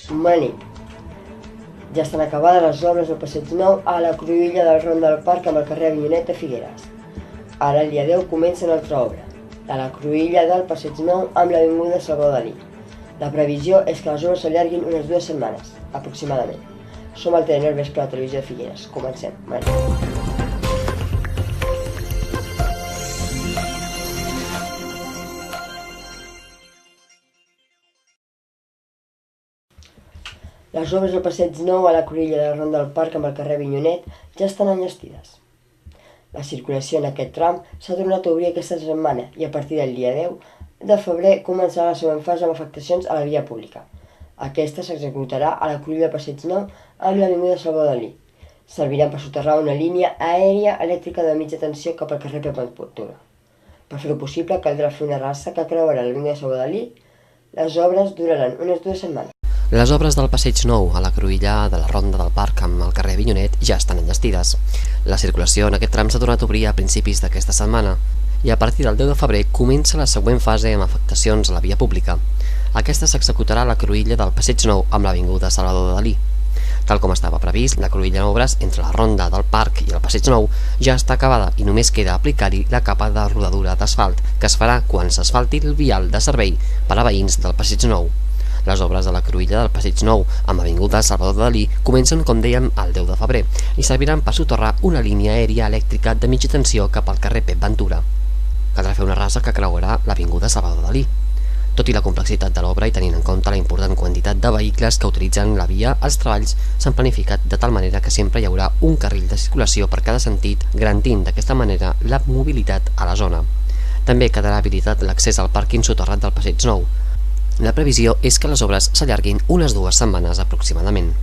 Bona nit. Ja estan acabades les obres del Passeig Nou a la cruïlla del Ronda del Parc amb el carrer Avinyonet de Figueres. Ara el dia 10 comença una altra obra, a la cruïlla del Passeig Nou amb l'avinguda Salvador Dalí. La previsió és que les obres s'allarguin unes 2 setmanes, aproximadament. Som al Telenor Vespre a la televisió de Figueres. Comencem. Bona nit. Les obres del Passeig Nou a la cruïlla del Ronda del Parc amb el carrer Avinyonet ja estan enllestides. La circulació en aquest tram s'ha tornat a obrir aquesta setmana i a partir del dia 10 de febrer començarà la següent fase amb afectacions a la via pública. Aquesta s'executarà a la cruïlla del Passeig Nou amb l'avinguda Salvador Dalí. Serviran per soterrar una línia aèria elèctrica de mitja tensió cap al carrer Pep Ventura. Per fer-ho possible caldrà fer una rassa que creuarà l'avinguda Salvador Dalí. Les obres duraran unes 2 setmanes. Les obres del Passeig Nou a la cruïlla de la Ronda del Parc amb el carrer Avinyonet ja estan enllestides. La circulació en aquest tram s'ha tornat a obrir a principis d'aquesta setmana i a partir del 10 de febrer comença la següent fase amb afectacions a la via pública. Aquesta s'executarà a la cruïlla del Passeig Nou amb l'avinguda Salvador Dalí. Tal com estava previst, la cruïlla en obres entre la Ronda del Parc i el Passeig Nou ja està acabada i només queda aplicar-hi la capa de rodadura d'asfalt que es farà quan s'asfalti el vial de servei per a veïns del Passeig Nou. Les obres de la cruïlla del Passeig Nou amb l'avinguda Salvador Dalí comencen, com dèiem, el 10 de febrer i serviran per soterrar una línia aèria elèctrica de mitja tensió cap al carrer Pep Ventura. Caldrà fer una rasa que creuarà l'avinguda Salvador Dalí. Tot i la complexitat de l'obra i tenint en compte la important quantitat de vehicles que utilitzen la via, els treballs s'han planificat de tal manera que sempre hi haurà un carril de circulació per cada sentit, garantint d'aquesta manera la mobilitat a la zona. També quedarà habilitat l'accés al pàrquing soterrat del Passeig Nou. La previsió és que les obres s'allarguin unes 2 setmanes aproximadament.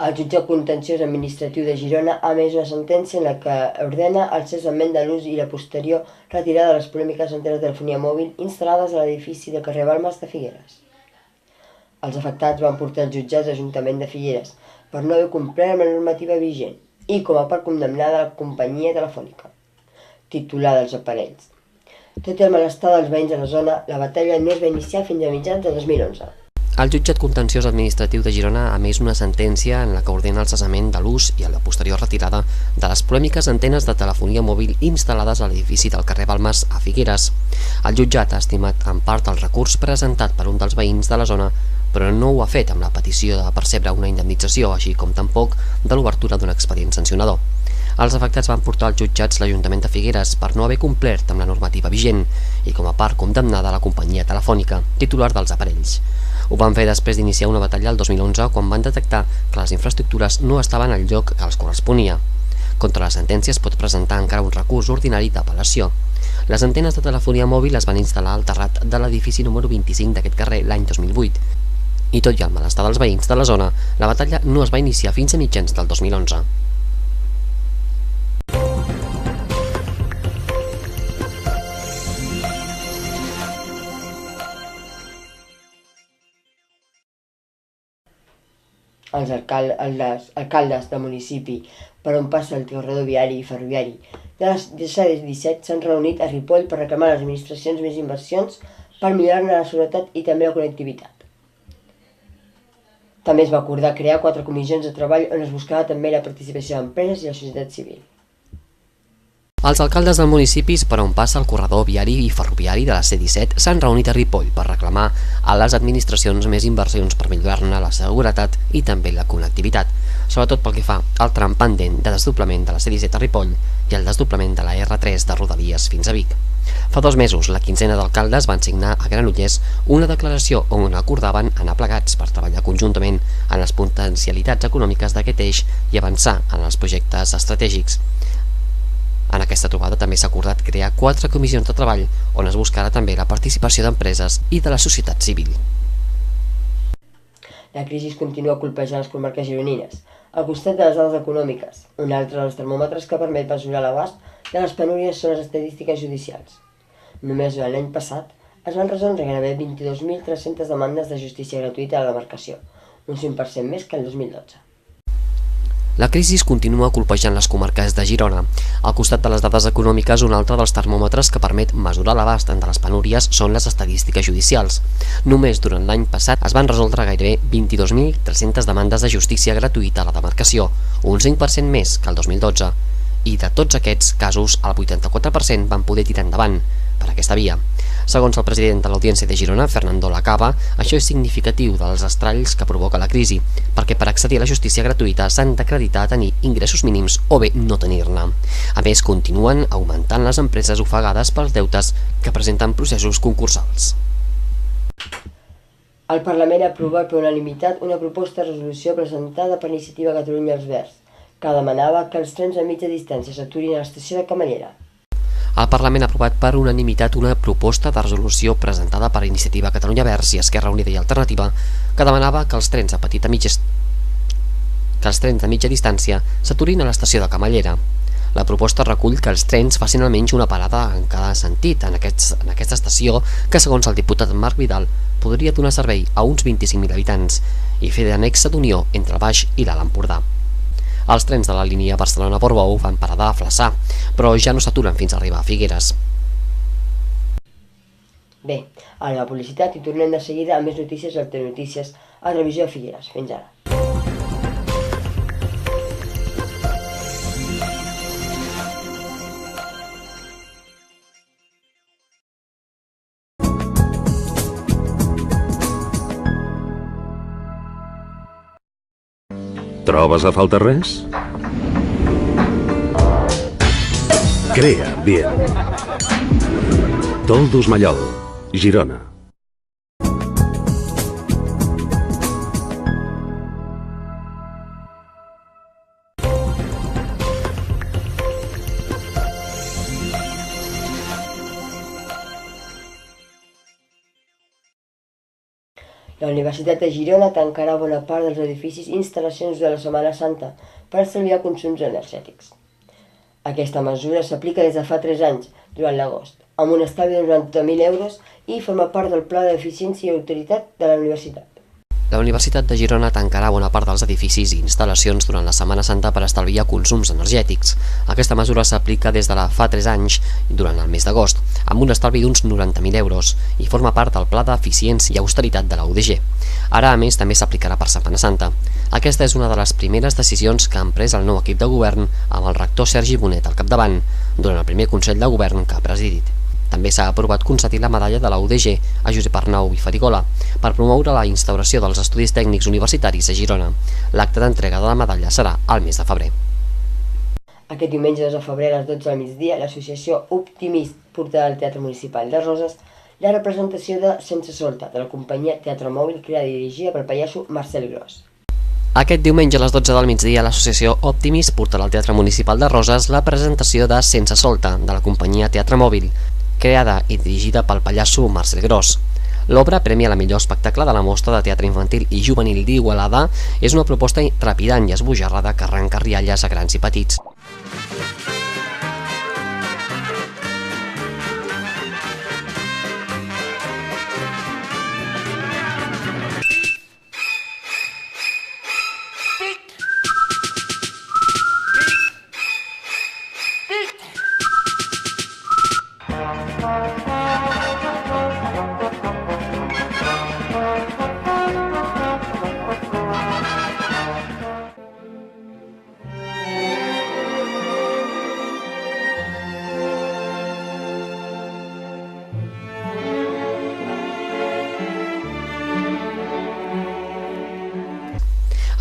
El jutge contenciós administratiu de Girona ha emès una sentència en la que ordena el cessament de l'ús i la posterior retirada de les polèmiques antenes de telefonia mòbil instal·lades a l'edifici del carrer Balmes de Figueres. Els afectats van portar als jutjats d'Ajuntament de Figueres per no haver complert amb la normativa vigent i com a part condemnada la companyia telefònica, titular dels aparells. Tot i el malestar dels veïns de la zona, la batalla no es va iniciar fins a mitjans de 2011. El jutjat contenciós administratiu de Girona ha emès una sentència en la que ordena el cessament de l'ús i la posterior retirada de les polèmiques antenes de telefonia mòbil instal·lades a l'edifici del carrer Balmes a Figueres. El jutjat ha estimat en part el recurs presentat per un dels veïns de la zona, però no ho ha fet amb la petició de percebre una indemnització, així com tampoc de l'obertura d'un expedient sancionador. Els afectats van portar als jutjats l'Ajuntament de Figueres per no haver complert amb la normativa vigent i com a part condemnada la companyia telefònica, titular dels aparells. Ho van fer després d'iniciar una batalla el 2011 quan van detectar que les infraestructures no estaven al lloc que els corresponia. Contra la sentència es pot presentar encara un recurs ordinari d'apel·lació. Les antenes de telefonia mòbil es van instal·lar al terrat de l'edifici número 25 d'aquest carrer l'any 2008. I tot i el malestar dels veïns de la zona, la batalla no es va iniciar fins a mitjans del 2011. Els alcaldes del municipi per on passa el corredor viari i ferroviari de la C-17 s'han reunit a Ripoll per reclamar a les administracions més inversions per millorar-ne la seguretat i també la connectivitat. També es va acordar crear 4 comissions de treball on es buscava també la participació d'empreses i la societat civil. Els alcaldes del municipis per on passa el corredor viari i ferroviari de la C-17 s'han reunit a Ripoll per reclamar a les administracions més inversions per millorar-ne la seguretat i també la connectivitat, sobretot pel que fa al tram pendent de desdoblament de la C-17 a Ripoll i el desdoblament de la R3 de Rodalies fins a Vic. Fa 2 mesos, la quinzena d'alcaldes van signar a Granollers una declaració on acordaven anar plegats per treballar conjuntament en les potencialitats econòmiques d'aquest eix i avançar en els projectes estratègics. En aquesta trobada també s'ha acordat crear 4 comissions de treball on es buscarà també la participació d'empreses i de la societat civil. La crisi continua colpejant les comarques gironines, al costat de les dades econòmiques. Un altre dels termòmetres que permet mesurar l'abast de les penúries són les estadístiques judicials. Només durant l'any passat es van resoldre gairebé 22.300 demandes de justícia gratuïta a la demarcació, un 5% més que el 2012. La crisi continua colpejant les comarques de Girona. Al costat de les dades econòmiques, un altre dels termòmetres que permet mesurar l'abast de les penúries són les estadístiques judicials. Només durant l'any passat es van resoldre gairebé 22.300 demandes de justícia gratuïta a la demarcació, un 5% més que el 2012. I de tots aquests casos, el 84% van poder tirar endavant per aquesta via. Segons el president de l'Audiència de Girona, Fernando Lacaba, això és significatiu dels estralls que provoca la crisi, perquè per accedir a la justícia gratuïta s'han d'acreditar tenir ingressos mínims o bé no tenir-ne. A més, continuen augmentant les empreses ofegades pels deutes que presenten processos concursals. El Parlament ha aprovat per unanimitat una proposta de resolució presentada per Iniciativa Catalunya Verds, que demanava que els trens a mitja distància s'aturin a l'estació de Camallera. El Parlament ha aprovat per unanimitat una proposta de resolució presentada per Iniciativa Catalunya Verds i Esquerra Unida i Alternativa que demanava que els trens de mitja distància s'aturin a l'estació de Camallera. La proposta recull que els trens facin almenys una parada en cada sentit en aquesta estació que, segons el diputat Marc Vidal, podria donar servei a uns 25.000 habitants i fer d'anexa d'unió entre el Baix i l'Alt Empordà. Els trens de la línia Barcelona-Portbou van parar a Flaçà, però ja no s'aturen fins a arribar a Figueres. Bé, ara la publicitat i tornem de seguida amb més notícies al Telenotícies a Televisió de Figueres. Fins ara. ¿Trobes a falta res? Crea bien. Toldos Mallol, Girona. La Universitat de Girona tancarà bona part dels edificis i instal·lacions de la Setmana Santa per estalviar consums energètics. Aquesta mesura s'aplica des de fa 3 anys, durant l'agost, amb un estalvi de 90.000 euros i forma part del Pla d'Eficiència i Utilitat de la Universitat. La Universitat de Girona tancarà bona part dels edificis i instal·lacions durant la Setmana Santa per estalviar consums energètics. Aquesta mesura s'aplica des de fa 3 anys durant el mes d'agost, amb un estalvi d'uns 90.000 euros i forma part del Pla d'Eficiència i Austeritat de la UDG. Ara, a més, també s'aplicarà per Setmana Santa. Aquesta és una de les primeres decisions que ha pres el nou equip de govern amb el rector Sergi Bonet al capdavant, durant el primer Consell de Govern que ha presidit. També s'ha aprovat concedir la medalla de la UDG a Josep Arnau i Farigola per promoure la instauració dels estudis tècnics universitaris a Girona. L'acte d'entrega de la medalla serà al mes de febrer. Aquest diumenge 2 de febrer a les 12 del migdia, l'associació Optimist portarà al Teatre Municipal de Roses la representació de Sense Solta, de la companyia Teatre Mòbil, creada i dirigida pel pallasso Marcel Gros. Aquest diumenge a les 12 del migdia, l'associació Optimist portarà al Teatre Municipal de Roses la presentació de Sense Solta, de la companyia Teatre Mòbil, creada i dirigida pel pallasso Marcel Gros. L'obra premia la millor espectacle de la Mostra de Teatre Infantil i Juvenil d'Igualada. És una proposta trepidant i esbojarrada que arrenca rialles a grans i petits.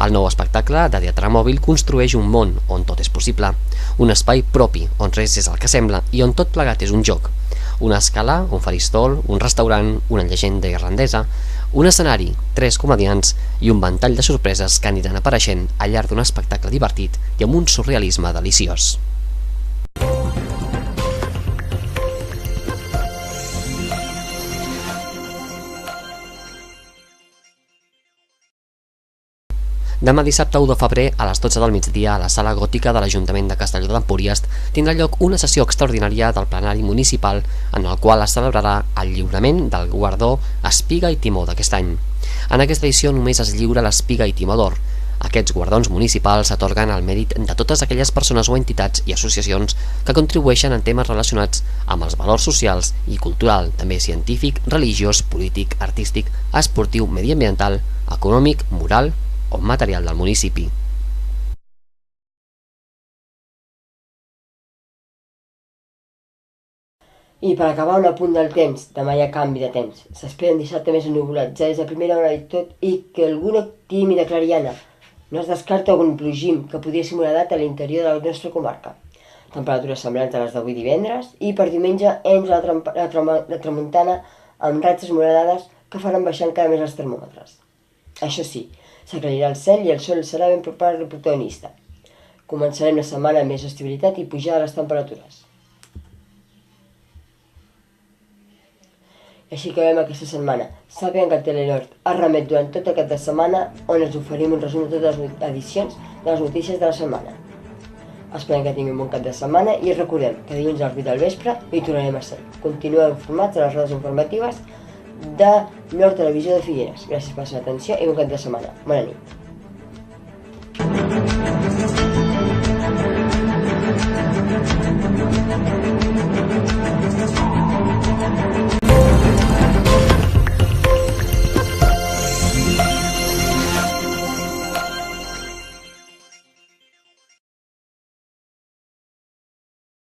El nou espectacle de Teatre Mòbil construeix un món on tot és possible, un espai propi on res és el que sembla i on tot plegat és un joc. Una escala, un faristol, un restaurant, una llegenda irlandesa, un escenari, 3 comediants i un ventall de sorpreses que aniran apareixent al llarg d'un espectacle divertit i amb un surrealisme deliciós. Demà dissabte 1 de febrer a les 12 del migdia a la sala gòtica de l'Ajuntament de Castelló d'Empúries tindrà lloc una sessió extraordinària del plenari municipal en el qual es celebrarà el lliurament del guardó Espiga i Timó d'aquest any. En aquesta edició només es lliura l'Espiga i Timó d'Or. Aquests guardons municipals atorguen el mèrit de totes aquelles persones o entitats i associacions que contribueixen en temes relacionats amb els valors socials i cultural, també científic, religiós, polític, artístic, esportiu, mediambiental, econòmic, moral o material del municipi. I per acabar, un apunt del temps. Demà hi ha canvi de temps. S'espera un dissabte més ennuvolat, ja des de primera hora i tot, i que alguna tímida clariana. No es descarta algun plogim que podria ser moderat a l'interior de la nostra comarca. Temperatures semblants a les d'avui divendres, i per diumenge entra la tramuntana amb ratxes moderades que faran baixar encara més els termòmetres. Això sí, s'aclarirà el cel i el sol serà ben protagonista. Començarem la setmana amb més estibilitat i pujada de les temperatures. Així que veiem aquesta setmana. Sàpiguen que el Telenord ha remet durant tot aquest de setmana on els oferim un resum de totes les edicions de les notícies de la setmana. Esperem que tinguin un bon cap de setmana i recordem que dilluns a les 8 del vespre hi tornarem a ser. Continuem informats a les rodes informatives de Nord Televisió de Figueres. Gràcies per la seva atenció i bon cap de setmana. Bona nit.